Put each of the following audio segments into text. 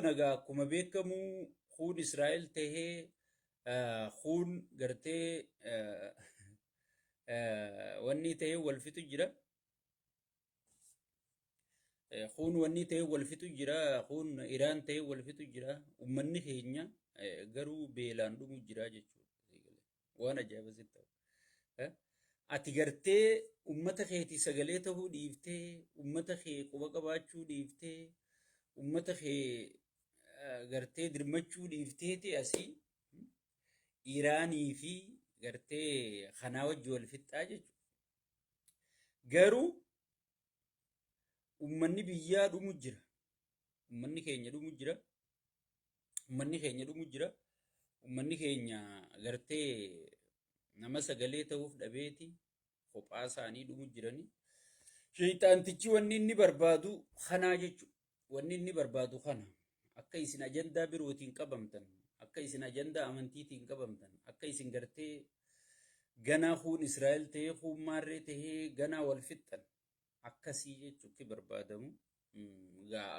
nagaa akkuma beekamu kun Israa'el tahee kun gartee wanni tahee wal fixu jira. Kun wanni tahee wal fixu jira. Kun Iraan tahee wal fixu jira. Uummanni keenya garuu beelaan dhumu jira jechuudha. Waan ajaa'iba sitti ta'u. Ati gartee uummata keetii sagalee tahuu dhiiftee, uummata kee quba qabaachuu dhiiftee, uummata kee gartee dirmachuu dhiifteeti asii Iraanii fi gartee kanaa wajji wal fixxaa jechuudha. Garuu uummanni biyyaa dhumu jira. Uummanni keenya dhumu jira. Uummanni keenya dhumu jira. Uummanni keenya gartee nama sagalee ta'uuf dhabeeti kophaa isaanii dhumu jirani. Sheeyxaantichi wanni inni barbaadu kanaa jechuudha. Wanni inni barbaadu kana. Akka isin ajandaa birootiin qabamtan, akka isin ajandaa amantiitiin qabamtan, akka isin gartee ganaa kun Israa'el tahee kun maarree tahee ganaa wal fixxan akkasii jechuutti barbaadamu.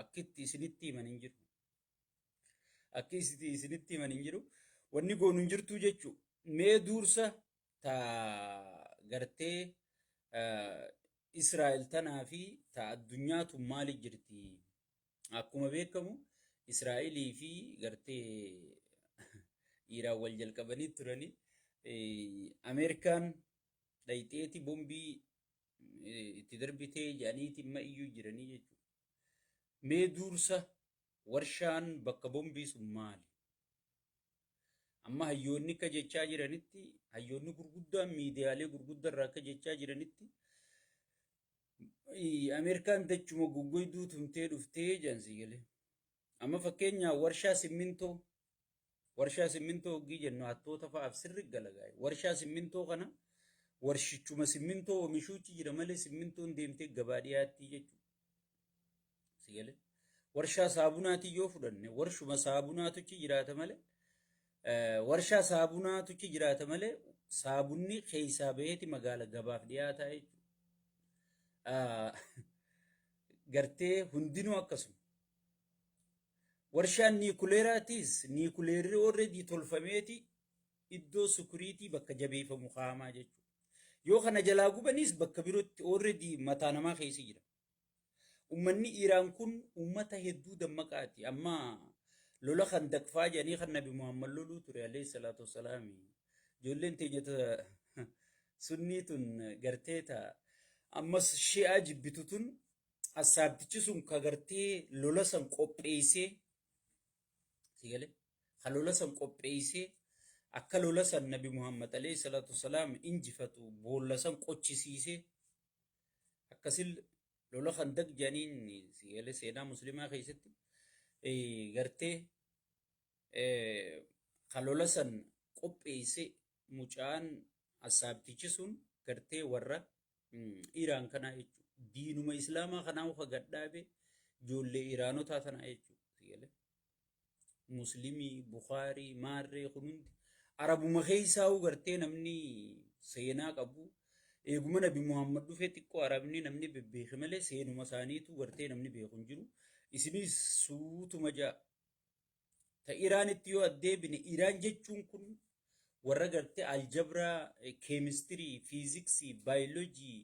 Akkitti isinitti himan hin jiru. Akkitti isinitti himan hin jiru. Wanni goonu hin jirtu jechuudha. Mee dursa ta gartee Israa'el tanaa fi ta addunyaatu maali jirti? Akkuma beekamu Israa'elii fi gartee Iraan wal jalqabanii turani. Ameerikaan dhayxeeti bombii itti darbitee jedhaniiti amma iyyuu jiranii jechuudha. Mee dursa warshaan bakka bombii sun maali? Amma hayyoonni akka jechaa jiranitti, hayyoonni gurguddaan miidiyaalee gurguddaa akka jechaa jiranitti Ameerikaan dachuma guggoyduu tumtee dhuftee jansi galee. Amma fakkeenyaaf warshaa simmintoo hoggii jennu hattoota fa'aaf sirri galagaa'e. Warshaa simmintoo kana warshichuma simmintoo oomishuuchi jira malee simmintoon deemtee gabaa dhiyaatti jechuudha. Sigalee. Warshaa saabunaati yoo fudhanne warshuma saabunaatuchi jiraata malee warshaa saabunaatuchi jiraata malee saabunni keessaa baheeti magaala gabaaf dhiyaataa jechuudha. Gartee hundinuu akkasuma. Warshaan niikuleeraatiis niikuleerri already tolfameeti iddoo sukuriitii bakka jabeeffamu kaa'amaa jechuudha. Yoo kana jalaa gubaniis bakka birootti already mataa namaa keessa jira. Uummanni Iraan kun uummata hedduu dammaqaati. Amma lola kan dakfaa jedhanii kan Nabi Muhammad loluu ture alayhi salaatu wassalaam. Ijoolleen teenyata sunniitun gartee ta'a. Ammas shi'aa jibbitutun assaabtichi sun ka gartee lola san qopheessee sigalee ka lola san qopheessee akka lola san Nabi Muhammad alayhi salaatu wassalaam injifatu boolla san qochisiisee akkasil lola kan jedhaniin sigalee seenaa muslimaa keessatti gartee ka lola san qopheessee mucaan assaabtichi sun gartee warra Iraan kanaa jechuudha. Diinuma Islaamaa kanaa ufa gadhaabe ijoollee Iraanotaa tanaa jechuudha. Muslimii, Bukhaarii, Maarree kunuundi Arabuma keessaa gartee namni seenaa qabu. Eeguma Nabi Muhammad dhufee xiqqoo Arabni namni bebbeeke malee seenuma isaaniitu gartee namni beeku hin jiru. Isinis suutuma ja'a. Ta Iraanitti yoo addeebine Iraan jechuun kun warra gartee aljabraa, keemistirii, fiiziksii, baayoloojii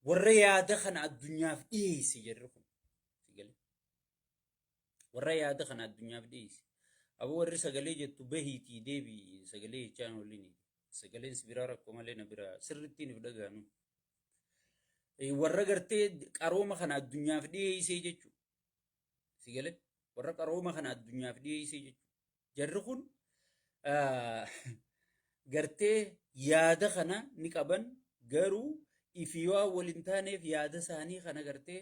warra yaada kana addunyaaf dhiyeesse jirru kun. Warra yaada kana addunyaaf dhiyeesse. Aboo warri sagalee jettu bahiitii deebii sagalee jechaan waliin. Sagaleen sibiraa rakkoo malee na biraa sirrittiin if dhagaanu. Warra gartee qarooma kana addunyaaf dhiyeessee jechuudha. Sigalee warra qarooma kana addunyaaf dhiyeessee jechuudha. Jarri kun gartee yaada kana ni qaban garuu ifiyoo waliin taaneef yaada isaanii kana gartee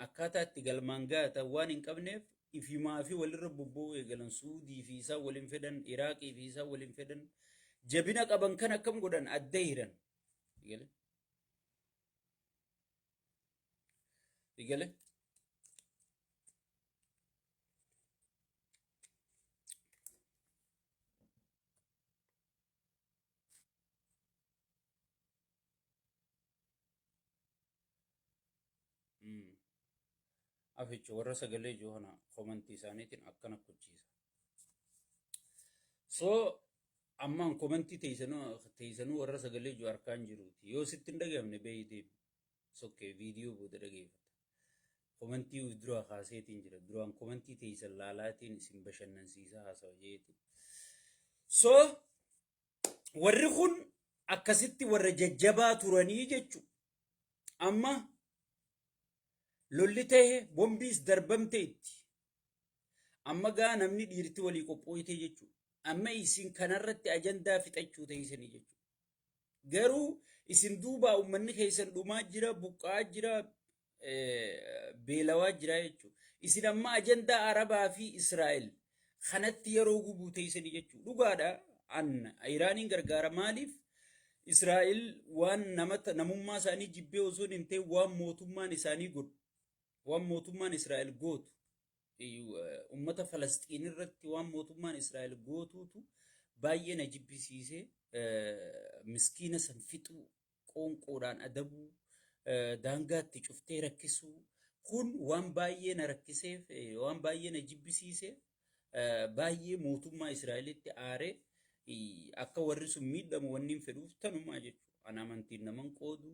akkaataa itti galmaan gaatan waan hin qabneef ifimaa fi walirra bobboo eegalan Suudii fi isaan waliin fedhan Iraaqii fi isaan waliin fedhan jabina qaban kan akkam godhan adda hiran. Igale. aficha warra sagalee johana komantii isaaniitiin akkana kuchiisa. So ammaan komantii teessanuu warra sagalee jiru harkaan jiruuti. Yoo sitti hin dhagahne beeyitee sokkee viidiyoo booda dhageeffata. Komantii duraa kaaseetiin jira. Duraan komantii teessan laalaatiin isin bashannansiisaa haasawa jeetiin. So warri kun akkasitti warra jajjabaa turanii jechuudha. Amma lolli ta'e bombiis darbamte itti. Amma gaa namni dhiirti walii qophooyte jechuudha. Amma isin kanarratti ajandaa fixachuu teessanii jechuudha. Garuu isin duuba uummanni keessan dhumaa jira, buqqaa jira, beelawaa jira jechuudha. Isin amma ajandaa Arabaa fi Israa'el kanatti yeroo gubuu teessanii jechuudha. Dhugaadha. Iraaniin gargaara maaliif? Israa'el waan namummaa isaanii jibbee osoo hin ta'in waan mootummaan isaanii godhu. Waan mootummaan Israa'el gootu. Ummata Falasxiin irratti waan mootummaan Israa'el gootuutu baay'ee na jibbisiisee miskiina san fixuu qoonqoodhaan adabuu daangaatti cuftee rakkisuu kun waan baay'ee na rakkiseef waan baay'ee na jibbisiisee baay'ee mootummaa Israa'elitti aaree akka warri sun miidhamu wanni hin fedhuuf tanumaa jechuudha. Ana amantiin naman qoodu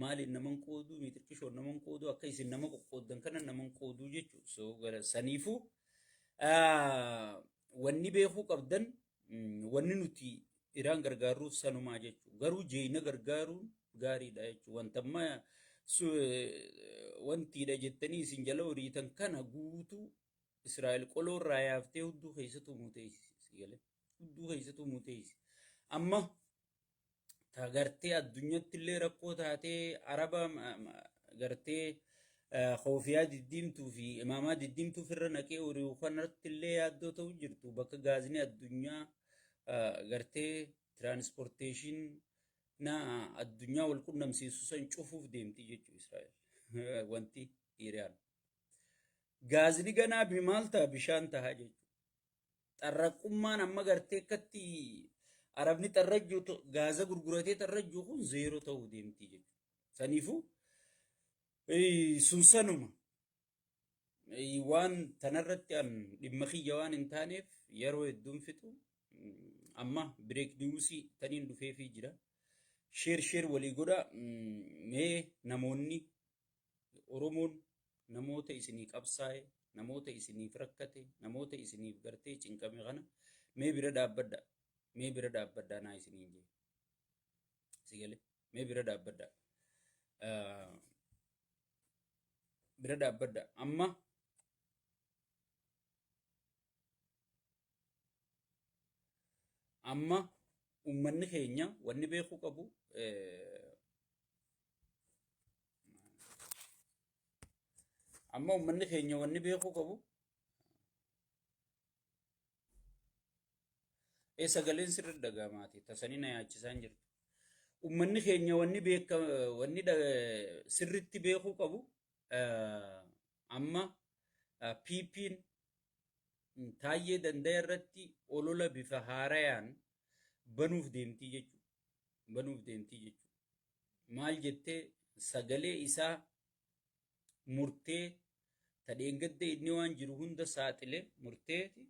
maaliin naman qoodu miixirqishoon naman qoodu akka isin nama qoqqooddan kana naman qoodu jechuudha. So gara saniifuu wanni beekuu qabdan wanni nuti Iraan gargaaruuf sanumaa jechuudha. Garuu jeeyina gargaaruun gaariidha jechuudha. Wanta amma wantiidha jettanii isin jala horiitan kana guutuu Israa'el qoloorraa yaaftee hudduu keessattuu muuteessi. Hudduu keessattuu muuteessi. Amma gartee addunyaatti illee rakkoo taatee Araba gartee Khoofiyaa diddiimtuu fi Imaamaa diddiimtuu firra naqee horii kanatti illee yaaddoo ta'u jirtu bakka gaazni addunyaa gartee tiraanspoorteeshin na addunyaa wal qunnamsiisu san cufuuf deemti jechuudha Israa'el wanti Iraan. Gaazni ganaa bimaal ta'a bishaan ta'a jechuudha. Xarraqummaan amma gartee akkatti Arabni xarrajjuu gaaza gurguratee xarrajjuu kun zeeroo ta'uu deemti jechuudha. Saniifuu sun sanuma waan tanarratti dhimma kiyya waan hin taaneef yeroo hedduun fixu amma bireek niwusii taniin dhufeefii jira. Sheer walii godha mee namoonni Oromoon namoota isinii qabsaa'e namoota isiniif rakkate namoota isiniif gartee cinqame kana mee bira dhaabbadha. Mee bira dhaabbadhaa naa isiniin jee sigalee mee bira dhaabbadhaa bira dhaabbadhaa amma ummanni keenya wanni beekuu qabu amma ummanni keenya wanni beekuu qabu sagaleen sirri dhagamaati tasanii na yaachisaan jirtu. Ummanni keenya wanni sirritti beekuu qabu amma PP'n Taayyee Danda'aa irratti olola bifa haarayaan banuuf deemtii jechuudha. Banuuf deemtii jechuudha. Maal jettee sagalee isaa murtee tadheengadda inni waan jiru hunda saaxilee murteeti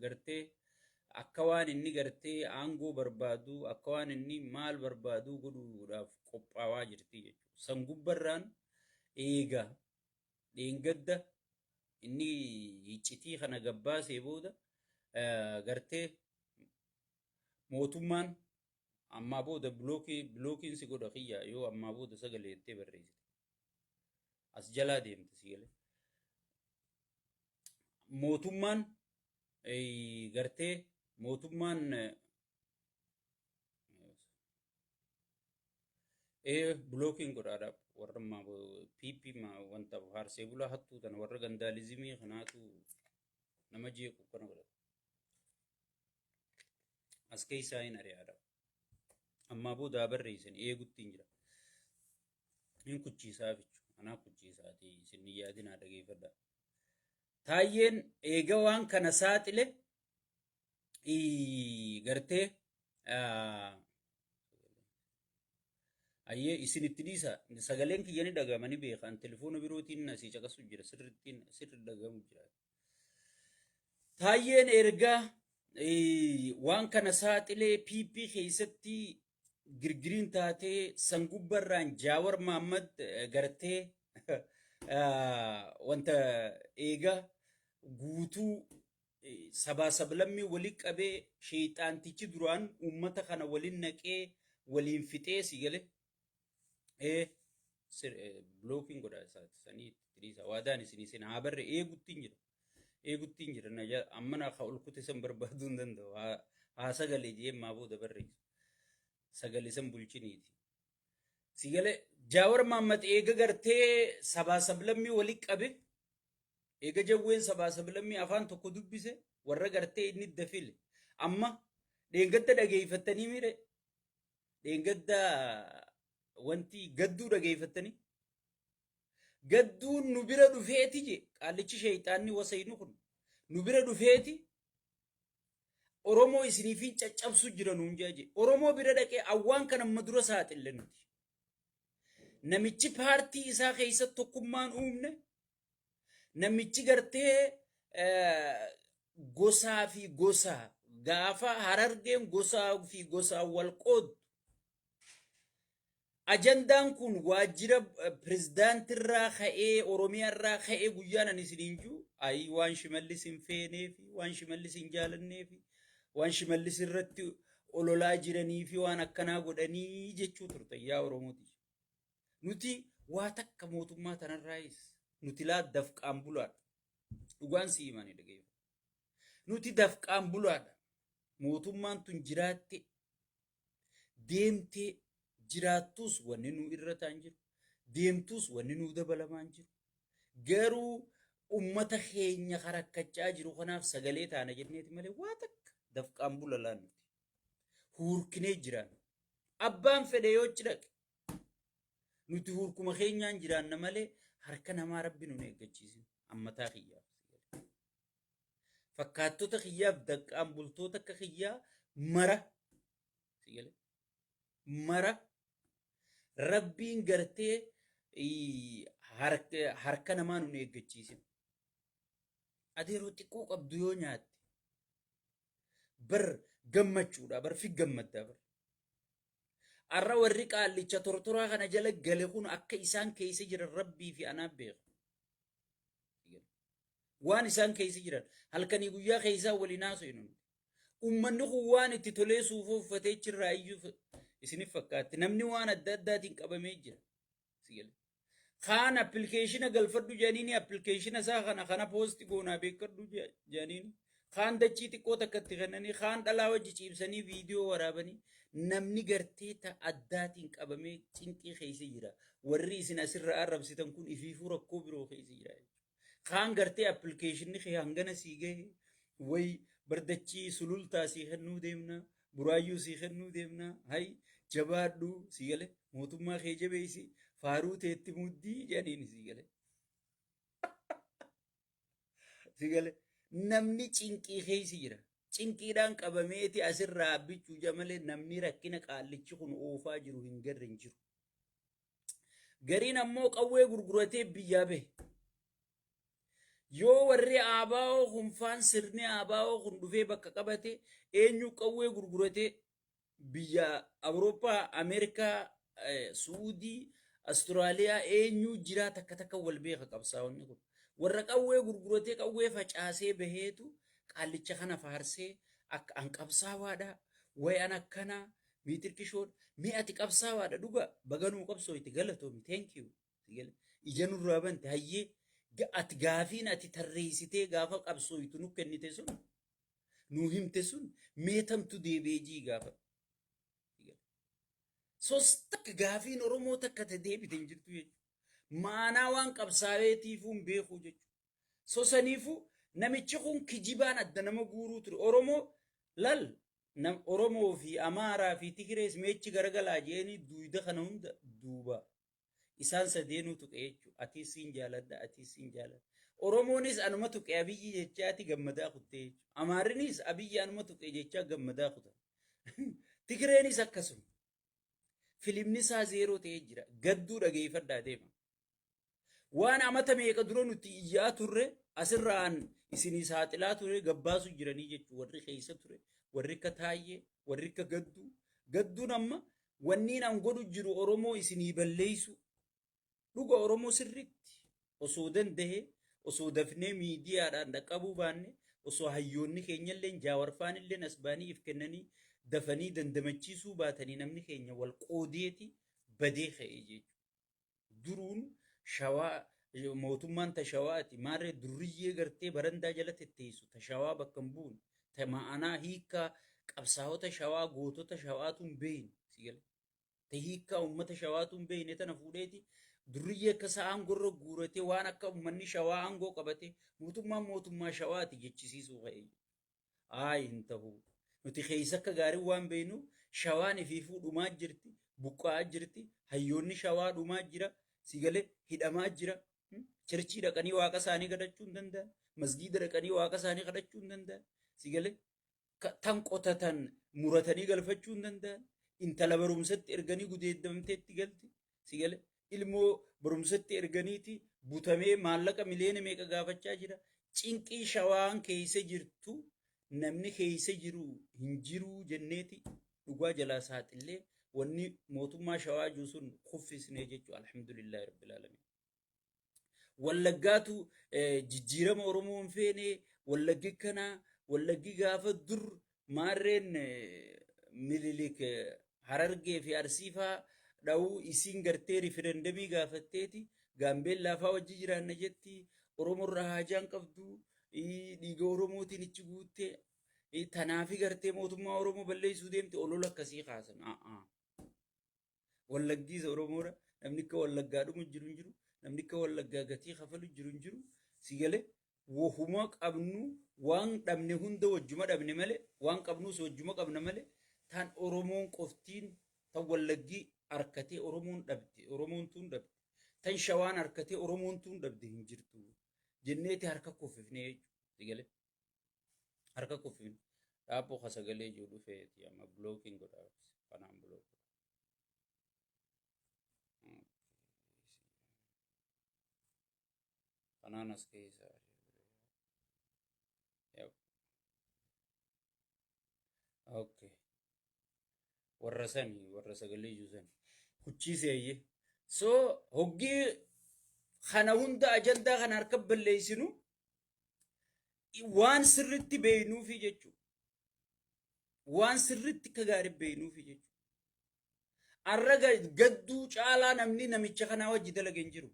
gartee akka waan inni gartee aangoo barbaadu akka waan inni maal barbaadu godhuudhaaf qophaawaa jirti jechuudha. San gubbarraan eegaa dheengadda inni iccitii kana gabbaasee booda gartee mootummaan ammaa booda bilookiin si godha kiyyaa yoo ammaa booda sagalee jettee barreessite as jalaa deemte sigalee mootummaan gartee mootummaan bilookiin godhaadhaaf warra PP wanta haarsee bulaa hattuu tana warra gandaalizimii kanaatu nama jeequ kana godhata. As keessaa hin ari'aadhaaf. Ammaa booda barreessan eegutti hin jira. Hin kuchiisaa jechuudha. Anaa kuchiisaati isin yaadinaa dhageeffadhaa. Taayyeen eega waan kana saaxile gartee ayyee isinitti dhiisa sagaleen kiyyani dhagamanii beekan telefoona birootiin asii caqasu jira sirri dhagamu jira. Taayyeen ergaa waan kana saaxilee PP keessatti girgiriin taatee sangubbarraan Jaawar Mahammad gartee wanta eegaa guutuu sabaa sablammii walii qabee sheexaantichi duraan uummata kana waliin naqee waliin fixee si gale blookiin godha sanii tiriisa waadaan isin haa barre eeguttiin jira na ammana akka ol kute san barbaaduu hin danda'u haa sagalee jee maa booda barreessu sagalee san bulchiniiti si gale Jaawar Mahammad eega gartee sabaa sablammii walii qabe eega jawween sabaa sablammii afaan tokko dubbise warra gartee inni dafile amma dheengadda dhageeffattanii mire dheengadda wanti gadduu dhageeffattanii gadduun nu bira dhufeeti je qaallichi sheeyxaanni wasaynu kun nu bira dhufeeti Oromoo isiniifin caccabsu jira nuun jaaje Oromoo bira dhaqee awwaan kan amma dura saaxille nuti namichi paartii isaa keessatti tokkummaan uumne namichi gartee gosaa fi gosaa gaafa harargeen gosaa fi gosaa wal qoodu ajandaan kun waajjira pirezidaantirraa ka'ee oromiyaarraa ka'ee guyyaan ani isiniin jiru ayi waan shimallis hin feenee fi waan shimallis hin jaalannee fi waan shimallis irratti ololaa jiranii fi waan akkanaa godhanii jechuu turte yaa Oromooti. Nuti waa takka mootummaa tanarraayis nuti laa dafqaan bulaadha. Dhugaan si himanii dhageeffa. Nuti dafqaan bulaadha. Mootummaan tun jiraatte deemtee jiraattus wanni nu irra ta'an jiru deemtus wanni nu dabalamaan jiru garuu ummata keenya harakkachaa jiru kanaaf sagalee taana jenneeti malee waa takka dafqaan bulalaan nuti huurkinee jiraan abbaan fedhe yoo dhaqe nuti huurkuma keenyaan jiraanna malee harka namaa rabbi nu eeggachiisin ammataa kiyyaaf fakkaattota kiyyaaf dafqaan bultoota akka kiyyaa mara rabbiin gartee harka namaa nun eeggachiisin adeeroo xiqqoo qabdu yoo nyaatte bar gammachuudha bar fi gammaddaa bar arra warri qaallicha tortoraa kana jala gale kun akka isaan keessa jiran rabbii fi anaaf beeku waan isaan keessa jiran halkanii guyyaa keessaa waliin haasofnu ummanni kun waan itti tolee suufoo uffatee jirraa iyyuu isinif fakkaatti namni waan adda addaatiin qabamee jira sigale kaan appilikeeshina galfadhu jedhaniini appilikeeshina isaa kana poosti goonaa beekadhu jedhaniini kaan dachii xiqqoo takkatti kennanii kaan dhalaa wajji ciibsanii viidiyoo waraabanii namni gartee ta addaatiin qabamee cinqii keessa jira warri isin asirra arrabsitan kun ifiifuu rakkoo biroo keessa jira kaan gartee appilikeeshinni kee hangana sii gahe way bardachii sulultaa sii kennuu deemna buraayyuu sii kennuu deemna hay jabaadhu sii gale mootummaa kee jabeessi faaruu teetti muddii jedhaniin sii gale sii gale namni cinqii keessa jira cinqiidhaan qabameeti asirraa abbichuu jamalee namni rakkina qaallichi kun oofaa jiru hin garre hin jiru gariin ammoo qawwee gurguratee biyyaa bahe yoo warri aabaa'oo hunfaan sirni aabaa'oo kun dhufee bakka qabate eenyu qawwee gurguratee biyya Awurooppaa Ameerikaa Suudii Astiraaliyaa eenyu jiraa takka wal beeka qabsaa'onni kun warra qawwee gurguratee qawwee facaasee baheetu qaallicha kana faarsee akka an qabsaawaadha wayan akkana miitirkishoon mee ati qabsaawaadha dhuga baganuu qabsoo itti galatoomi thank you ijanurraa bante hayyee ati gaafiin ati tarreessitee gaafa qabsooytu nu kennite sun nu himte sun meetamtu deebeejii gaafa takka gaafiin Oromoo takka ta deebite hin jirtu jechuudha maanaa waan qabsaaweetiifuu hin beekuu jechuudha sosaniifuu namichi kun kijibaan adda nama guuruu ture Oromoo lal Oromoo fi Amaaraa fi Tigirees meechi garagalaa jeeni duuda kana hunda duuba isaan sadeenuu tuqe jechuudha atiis siin jaaladha atiis siin jaaladha Oromoonis anuma tuqe abiyyi jechaati gammadaa kuttee jechuudha Amaarinis abiyyi anuma tuqe jechaa gammadaa kutan Tigireenis akkasuma filimni isaa zeeroo ta'ee jira. Gadduu dhageeffadhaa deema. Waan amata meeqa dura nuti iyyaa turre asirraan isinii saaxilaa ture gabbaasu jiranii jechuudha. Warri keessa ture, warri akka taayee, warri akka gadduu. Gadduun amma wanniin an godhu jiru Oromoo isinii balleessu. Dhuga Oromoo sirriitti osoo danda'e osoo dafnee miidiyaadhaan dhaqqabuu baanne osoo hayyoonni keenyallee jaawarfaanillee asbaaniif kennanii dafanii dandamachiisuu baatanii namni keenya wal qoodeeti badee ka'e jechuudha. Duruun shawaa mootummaan tashawaati maarree durriyyee gartee barandaa jala tetteessu tashawaa bakka hin buune ta ma'anaa hiikaa qabsaa'ota shawaa gootota shawaatuun beeyne sigale ta hiikaa uummata shawaatuun beeyne tana fuudheeti durriyyee akka isaa aangorra guuratee waan akka uummanni shawaa aangoo qabate mootummaa shawaati jechisiisuu ka'e. Hin ta'u nuti keessa akka gaarii waan beeynu shawaan ifiifuu dhumaa jirti buqqa'aa jirti hayyoonni shawaa dhumaa jira sigale hidhamaa jira. Chirchii dhaqanii waaqa isaanii kadhachuu hin danda'an. Masgiida dhaqanii waaqa isaanii kadhachuu hin danda'an. Sigale tan qotatan muratanii galfachuu hin danda'an. Intala barumsatti erganii gudeeddamteetti galti. Sigale ilmoo barumsatti erganiiti butamee maallaqa miliyoona meeqa gaafachaa jira. Cinqii shawaan keessa jirtu namni keessa jiru hin jiru jenneeti dhugaa jalaa saaxillee wanni mootummaa shawaa jiru sun kuffisnee jechuudha. Alhamdulillahi rabbil aalamiin. Wallaggaatu jijjiirama Oromoo hin feene wallaggi kanaa wallaggi gaafa dur maarreen Minilik Harargee fi Arsiifaa dha'uu isiin gartee riferendamii gaafatteeti Gaambeellaa fa'aa wajji jiraanna jetti Oromoorraa haajaan qabdu dhiiga Oromootiin ichi guutte tanaafi gartee mootummaa Oromoo balleessuu deemte olola akkasii kaasan. Wallaggiis Oromoodha namni akka wallaggaa dhumu jiru hin jiru. Namni akka wallaggaa gatii kafalu jiru hin jiru. Sigale wahuma qabnu waan dhabne hunda wajjuma dhabne malee waan qabnus wajjuma qabna malee tan Oromoon qoftiin tan wallaggii harkatee Oromoon dhabde Oromoon tun dhabde tan shawaan harkatee Oromoon tun dhabde hin jirtu jenneeti harka kuffifnee jechuudha. Sigale harka kuffifne dhaabboo kasagalee jiru dhufeeti amma blookiin godhaa kanaan blook. Bananas keessa. Yep. Okay. Warra sagalee juusan. Kuchiisee. So hoggii kana hunda ajandaa kana harka balleessinu waan sirriitti beeynuufi jechuudha. Waan sirriitti akka gaarii beeynuufi jechuudha. Arra gadduu caalaa namni namicha kanaa wajji dalaga hin jiru.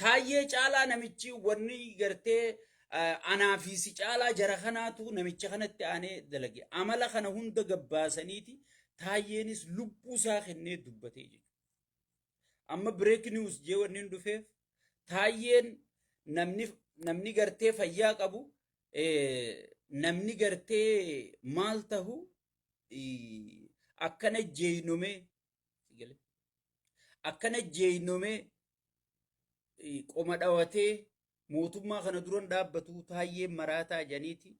Taayee caalaa namichi wanni gartee anaafisi caalaa jara kanaatu namicha kanatti aanee dalage. Amala kana hunda gabbaasaniiti taayeenis lubbuu isaa kennee dubbatee jechuudha. Amma break news jee wanni hin dhufeef taayeen namni gartee fayyaa qabu namni gartee maal tahu akkana jeenomee qoma dhawatee mootummaa kana duran dhaabbatu taayeen maraataa janiiti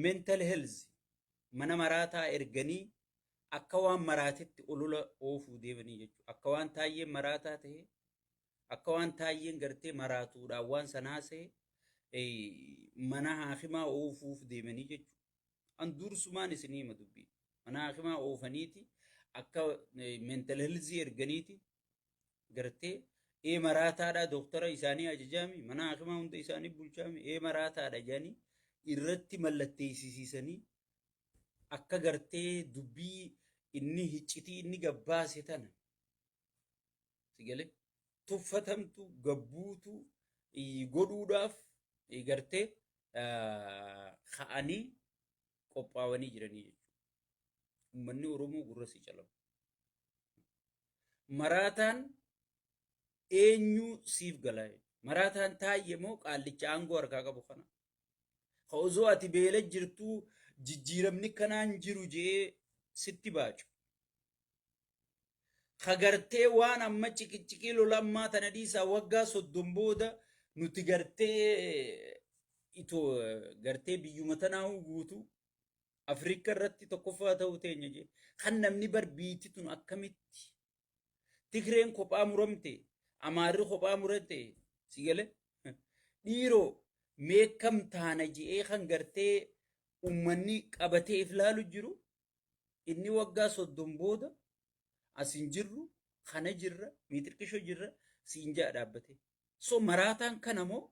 mental health mana maraataa erganii akka waan maraatetti olola oofuu deemanii jechuudha. Akka waan taayeen maraataa ta'e akka waan taayeen gartee maraatuudhaan waan sanaasee mana haakimaa oofuuf deemanii jechuudha. An dursumaan isinii hima dubbii mana haakimaa oofaniiti akka mental health erganiiti gartee marataadha doktara isaanii ajajaami mana haakimaa hunda isaanii bulchaami marataadha jedhanii irratti mallatteessisiisanii akka gartee dubbii inni hiccitii inni gabbaase tana sigale tuffatamtu gabbuutu godhuudhaaf gartee ka'anii qophaawanii jiranii jechuudha. Uummanni Oromoo gurra si calamu. Marataan eenyu siif galaa marataan taayye moo qaallicha aangoo harkaa qabu kana osoo ati beela jirtuu jijjiiramni kanaan jiru jee sitti baacu kagartee waan amma ciqicciqii lolammaa tana dhiisaa waggaa 30 booda nuti gartee biyyuma tanaa guutu Afrikaa irratti tokkoffaa ta'uu teenya jee kan namni bar biitti tun akkamitti Tigreen kophaa muramte Amaarri kophaa murate si galee dhiiroo meekkam taana je'ee kan gartee ummanni qabatee if laalu jiru inni waggaa 30 booda asin jirru kana jirra miitirqisho jirra siin jaa dhaabbate so maraataan kana moo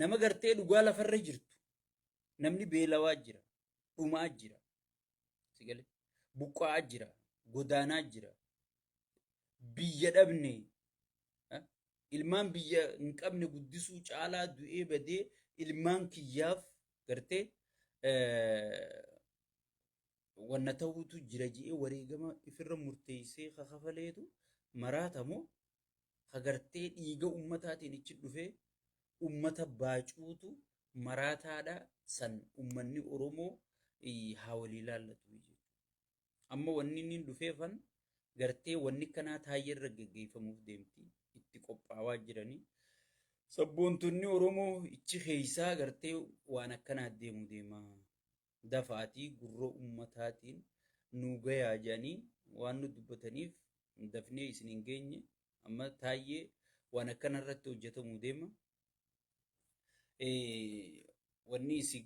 nama gartee dhugaa lafarra jirtu namni beelawaa jira dhumaa jira si galee buqqaa jira godaanaa jira biyya dhabne ilmaan biyya hin qabne guddisuu caalaa du'ee badee ilmaan kiyyaaf gartee wanna ta'uutu jira ji'ee wareegama ifirra murteessee kakafaleetu maraatamoo hagartee dhiiga ummataatiin ichi dhufee ummata baacuutu maraataadha san ummanni Oromoo haa walii ilaallatu jechuudha. Amma wanni inni dhufeefan gartee wanni kanaa taayyeerra geggeeffamuuf deemti itti qophaawaa jiranii. Sabboontonni Oromoo ichi keeysaa gartee waan akkanaa deemu deemaa. Dafaatii gurra ummataatiin nu gayaa jedhanii waan nu dubbataniif dafnee isin hin geenye amma taayyee waan akkanarratti hojjetamuu deema. Wanni isi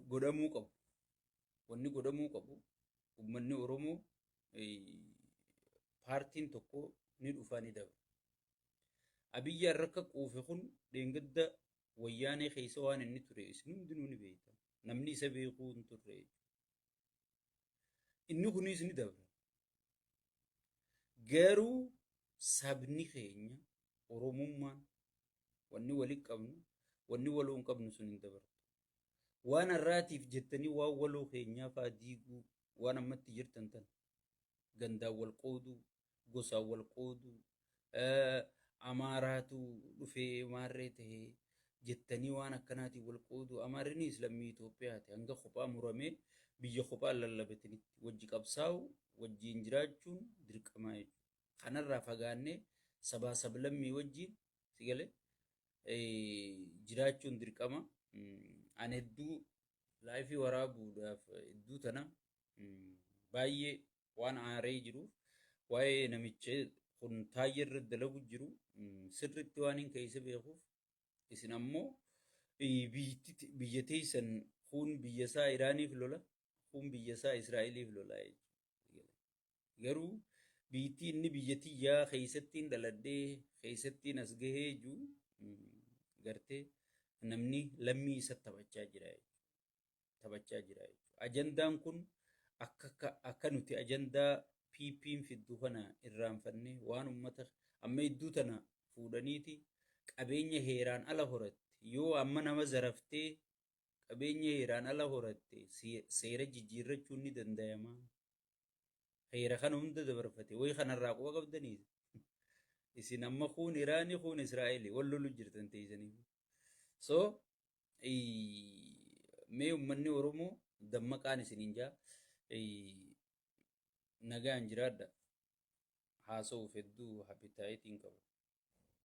godhamuu qabu. Wanni godhamuu qabu ummanni Oromoo paartiin tokko ni dhufaa ni dabra. Abiyyi harka quufe kun dheengadda wayyaanee keessa waan inni ture isin hundinuu ni beektan. Namni isa beekuu hin turre. Inni kunis ni dabra. Garuu sabni keenya Oromummaan wanni walitti qabnu wanni waloo hin qabnu sun hin dabartu. Waan har'aatiif jettanii waan waloo keenyaa fa'aa diiguu waan ammatti jirtan tan gandaan wal qooduu gosaan wal qooduu Amaaraatu dhufee maarree tahee jettanii waan akkanaatiin wal qooduu Amaarri Islaamii Itoophiyaati hanga kophaa muramee biyya kophaa lallabatanitti wajji qabsaa'u wajjiin jiraachuun dirqamaa jechuudha. Kanarraa fagaannee sabaa sablammii wajjiin si galee jiraachuun dirqama. Ani hedduu laayifii waraabuudhaaf hedduu tana baay'ee waan aaree jiruuf waa'ee namicha kun taayyeerra dalagu jiru sirriitti waan hin keessa beekuuf isin ammoo biyya teessan kun biyya isaa Iraaniif lola kun biyya isaa Israa'eliif lola garuu biitti inni biyya tiyyaa keessattiin dhaladhee keessattiin as gahee jiru gartee namni lammii isa taphachaa jira jechuudha. Ajandaan kun akka nuti ajandaa PP'n fiddu kana irraanfannee waan ummata amma iddoo tana fuudhaniiti qabeenya heeraan ala horatte yoo amma nama zaraftee qabeenya heeraan ala horatte seera jijjiirrachuun ni danda'ama. Heera kana hunda dabarfate way kanarraa quba qabdanii isin amma kun Iraanii kun Israa'eli wal lolu jirtan teessanii. So mee ummanni Oromoo dammaqaan isiniin jaa nagaan jiraadha haasa'uuf hedduu habitaayitiin qabu.